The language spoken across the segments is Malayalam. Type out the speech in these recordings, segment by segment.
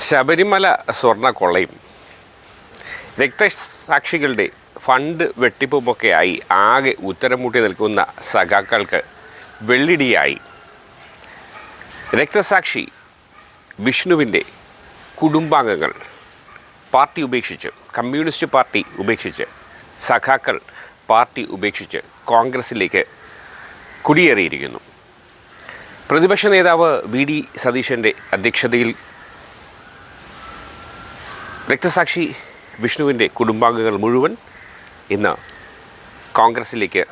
ശബരിമല സ്വർണ്ണക്കൊള്ളയും രക്തസാക്ഷികളുടെ ഫണ്ട് വെട്ടിപ്പുമൊക്കെയായി ആകെ ഉത്തരം മുട്ടി നിൽക്കുന്ന സഖാക്കൾക്ക് വെള്ളിടിയായി രക്തസാക്ഷി വിഷ്ണുവിൻ്റെ കുടുംബാംഗങ്ങൾ പാർട്ടി ഉപേക്ഷിച്ച്, കമ്മ്യൂണിസ്റ്റ് പാർട്ടി ഉപേക്ഷിച്ച്, സഖാക്കൾ പാർട്ടി ഉപേക്ഷിച്ച് കോൺഗ്രസിലേക്ക് കുടിയേറിയിരിക്കുന്നു. പ്രതിപക്ഷ നേതാവ് വി.ഡി. സതീശൻ്റെ അധ്യക്ഷതയിൽ രക്തസാക്ഷി വിഷ്ണുവിൻ്റെ കുടുംബാംഗങ്ങൾ മുഴുവൻ ഇന്ന് കോൺഗ്രസിലേക്ക്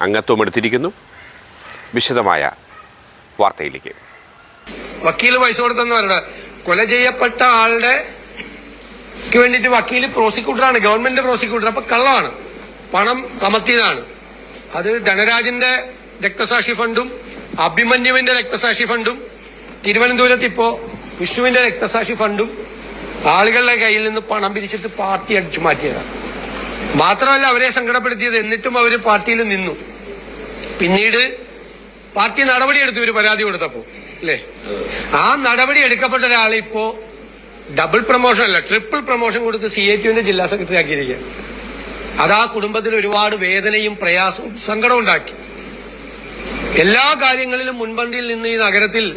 അംഗത്വമെടുത്തിരിക്കുന്നു. വിശദമായ വാർത്തയിലേക്ക്. വക്കീൽ പൈസ കൊടുത്തെന്ന് പറയുന്നത് കൊല ചെയ്യപ്പെട്ട ആളുടെ വേണ്ടിയിട്ട് വക്കീൽ പ്രോസിക്യൂട്ടറാണ്, ഗവൺമെന്റ് പ്രോസിക്യൂട്ടർ. അപ്പൊ കള്ളമാണ്, പണം കമത്തിയതാണ്. അത് ധനരാജിന്റെ രക്തസാക്ഷി ഫണ്ടും അഭിമന്യുവിന്റെ രക്തസാക്ഷി ഫണ്ടും തിരുവനന്തപുരത്ത് ഇപ്പോ വിഷ്ണുവിന്റെ രക്തസാക്ഷി ഫണ്ടും ആളുകളുടെ കയ്യിൽ നിന്ന് പണം പിരിച്ചിട്ട് പാർട്ടി അടിച്ചു മാറ്റിയതാണ്. മാത്രമല്ല അവരെ സങ്കടപ്പെടുത്തിയത്, എന്നിട്ടും അവര് പാർട്ടിയിൽ നിന്നു. പിന്നീട് പാർട്ടി നടപടിയെടുത്തു ഇവര് പരാതി കൊടുത്തപ്പോ, അല്ലേ? ആ നടപടി എടുക്കപ്പെട്ട ഒരാളെ ഇപ്പോ ഡബിൾ പ്രൊമോഷൻ അല്ല, ട്രിപ്പിൾ പ്രൊമോഷൻ കൊടുത്ത് CATUവിന്റെ ജില്ലാ സെക്രട്ടറി ആക്കിയിരിക്കുക. അത് ആ കുടുംബത്തിന് ഒരുപാട് വേദനയും പ്രയാസവും സങ്കടവും ഉണ്ടാക്കി. എല്ലാ കാര്യങ്ങളിലും മുൻപന്തിയിൽ നിന്ന് ഈ നഗരത്തിൽ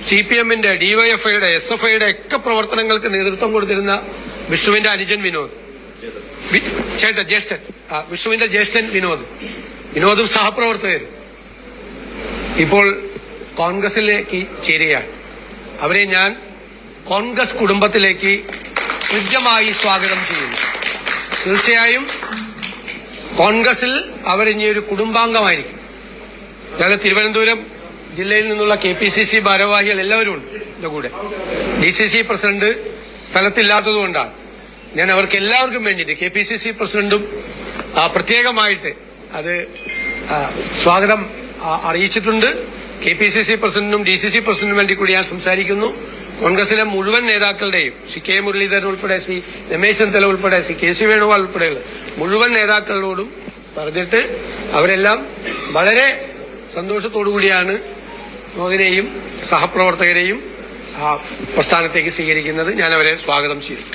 CPMന്റെ, DYFIയുടെ, SFIയുടെ ഒക്കെ പ്രവർത്തനങ്ങൾക്ക് നേതൃത്വം കൊടുത്തിരുന്ന വിഷ്ണുവിന്റെ അനുജൻ വിനോദ്, ജ്യേഷ്ഠൻ, വിഷ്ണുവിന്റെ ജ്യേഷ്ഠൻ വിനോദും സഹപ്രവർത്തകരും ഇപ്പോൾ കോൺഗ്രസിലേക്ക് ചേരുകയാണ്. അവരെ ഞാൻ കോൺഗ്രസ് കുടുംബത്തിലേക്ക് കൃത്യമായി സ്വാഗതം ചെയ്യുന്നു. തീർച്ചയായും കോൺഗ്രസിൽ അവരിനി ഒരു കുടുംബാംഗമായിരിക്കും. ഞങ്ങൾ തിരുവനന്തപുരം ജില്ലയിൽ നിന്നുള്ള KPCC ഭാരവാഹികൾ എല്ലാവരും ഉണ്ട് എന്റെ കൂടെ. DCC പ്രസിഡന്റ് സ്ഥലത്തില്ലാത്തതുകൊണ്ടാണ് ഞാൻ അവർക്ക് എല്ലാവർക്കും വേണ്ടിയിട്ട് KPCC പ്രസിഡന്റും പ്രത്യേകമായിട്ട് അത് സ്വാഗതം അറിയിച്ചിട്ടുണ്ട്. KPCC പ്രസിഡന്റും DCC പ്രസിഡന്റിനും വേണ്ടി കൂടി ഞാൻ സംസാരിക്കുന്നു. കോൺഗ്രസിലെ മുഴുവൻ നേതാക്കളുടെയും, K മുരളീധരൻ ഉൾപ്പെടെ, രമേശ് ചെന്നിത്തല ഉൾപ്പെടെ, KC വേണുഗോപാൽ ഉൾപ്പെടെയുള്ള മുഴുവൻ നേതാക്കളോടും പറഞ്ഞിട്ട് അവരെല്ലാം വളരെ സന്തോഷത്തോടുകൂടിയാണ് മോദിനെയും സഹപ്രവർത്തകരെയും ആ പ്രസ്ഥാനത്തേക്ക് സ്വീകരിക്കുന്നത്. ഞാൻ അവരെ സ്വാഗതം ചെയ്യും.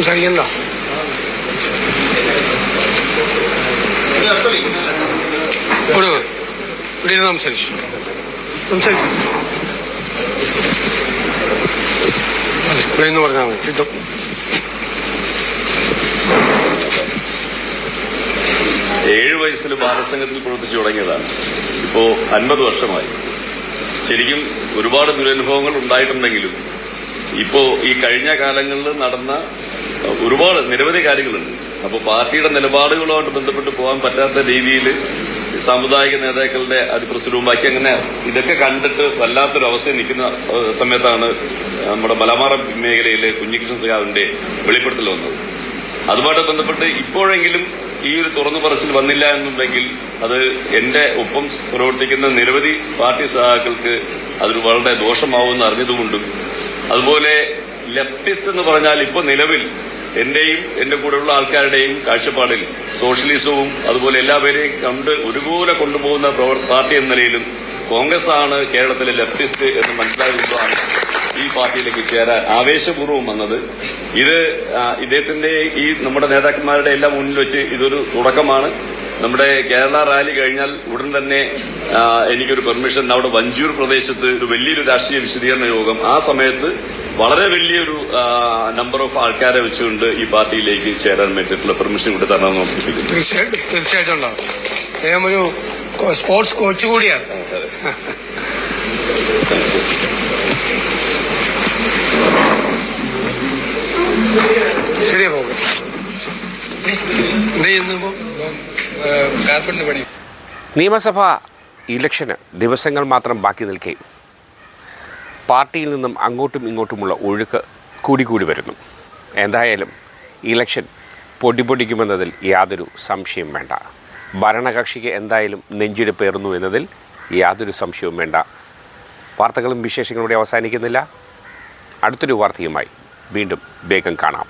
സംസാരിക്കണ്ട. ഇവിടെ സംസാരിച്ചു ഇവിടെ നിന്ന് പറഞ്ഞാൽ മതി. കിട്ടും. 7 വയസ്സിൽ ബാലസംഘത്തിൽ പ്രവർത്തിച്ചു തുടങ്ങിയതാണ്. ഇപ്പോ 50 വർഷമായി. ശരിക്കും ഒരുപാട് ദുരനുഭവങ്ങൾ ഉണ്ടായിട്ടുണ്ടെങ്കിലും ഇപ്പോ ഈ കഴിഞ്ഞ കാലങ്ങളിൽ നടന്ന ഒരുപാട് നിരവധി കാര്യങ്ങളുണ്ട്. അപ്പോൾ പാർട്ടിയുടെ നിലപാടുകളുമായിട്ട് ബന്ധപ്പെട്ട് പോകാൻ പറ്റാത്ത രീതിയിൽ സാമുദായിക നേതാക്കളുടെ അതിപ്രസരവും ബാക്കി അങ്ങനെ ഇതൊക്കെ കണ്ടിട്ട് വല്ലാത്തൊരു അവസ്ഥയിൽ നിൽക്കുന്ന സമയത്താണ് നമ്മുടെ മലബാർ മേഖലയിലെ കുഞ്ഞികൃഷ്ണൻ സഖാവിന്റെ വെളിപ്പെടുത്തൽ വന്നത്. അതുമായിട്ട് ബന്ധപ്പെട്ട് ഇപ്പോഴെങ്കിലും ഈ ഒരു തുറന്നു പറച്ചിൽ വന്നില്ല എന്നുണ്ടെങ്കിൽ അത് എന്റെ ഒപ്പം പ്രവർത്തിക്കുന്ന നിരവധി പാർട്ടി സഖാക്കൾക്ക് അതൊരു വളരെ ദോഷമാവുമെന്ന് അറിഞ്ഞതുകൊണ്ടും, അതുപോലെ ലെഫ്റ്റിസ്റ്റ് എന്ന് പറഞ്ഞാൽ ഇപ്പോൾ നിലവിൽ എന്റെയും എന്റെ കൂടെയുള്ള ആൾക്കാരുടെയും കാഴ്ചപ്പാടിൽ സോഷ്യലിസവും അതുപോലെ എല്ലാവരെയും കണ്ട് ഒരുപോലെ കൊണ്ടുപോകുന്ന പാർട്ടി എന്ന നിലയിലും കോൺഗ്രസ് ആണ് കേരളത്തിലെ ലെഫ്റ്റിസ്റ്റ് എന്ന് മനസ്സിലായതുകൊണ്ടാണ് ഈ പാർട്ടിയിലേക്ക് ചേരാൻ ആവേശപൂർവ്വം വന്നത്. ഇത് ഇദ്ദേഹത്തിന്റെ ഈ നമ്മുടെ നേതാക്കന്മാരുടെ എല്ലാം മുന്നിൽ വെച്ച് ഇതൊരു തുടക്കമാണ്. നമ്മുടെ കേരള റാലി കഴിഞ്ഞാൽ ഉടൻ തന്നെ എനിക്കൊരു പെർമിഷൻ അവിടെ വഞ്ചൂർ പ്രദേശത്ത് ഒരു വലിയൊരു രാഷ്ട്രീയ വിശദീകരണ യോഗം, ആ സമയത്ത് വളരെ വലിയൊരു നമ്പർ ഓഫ് ആൾക്കാരെ വെച്ചുകൊണ്ട് ഈ പാർട്ടിയിലേക്ക് ചേരാൻ വേണ്ടിയിട്ടുള്ള പെർമിഷൻ കൂടി തരണമെന്ന് ഓർമ്മിപ്പിക്കുന്നു. തീർച്ചയായിട്ടും ഉണ്ടാവും. അദ്ദേഹം ഒരു സ്പോർട്സ് കോച്ച് കൂടിയാണ്. ശരിയാ പോകും. എന്ത് ചെയ്യുന്നു ഇപ്പോ? കാർപ്പറ്റിന് പണി. നിയമസഭാ ഇലക്ഷന് ദിവസങ്ങൾ മാത്രം ബാക്കി നിൽക്കെ പാർട്ടിയിൽ നിന്നും അങ്ങോട്ടും ഇങ്ങോട്ടുമുള്ള ഒഴുക്ക് കൂടി വരുന്നു. എന്തായാലും ഇലക്ഷൻ പൊടിപൊടിക്കുമെന്നതിൽ യാതൊരു സംശയം വേണ്ട. ഭരണകക്ഷിക്ക് എന്തായാലും നെഞ്ചിടിപ്പേറുന്നു എന്നതിൽ യാതൊരു സംശയവും വേണ്ട. വാർത്തകളും വിശേഷങ്ങളും ഇവിടെ അവസാനിക്കുന്നില്ല. അടുത്തൊരു വാർത്തയുമായി വീണ്ടും വേഗം കാണാം.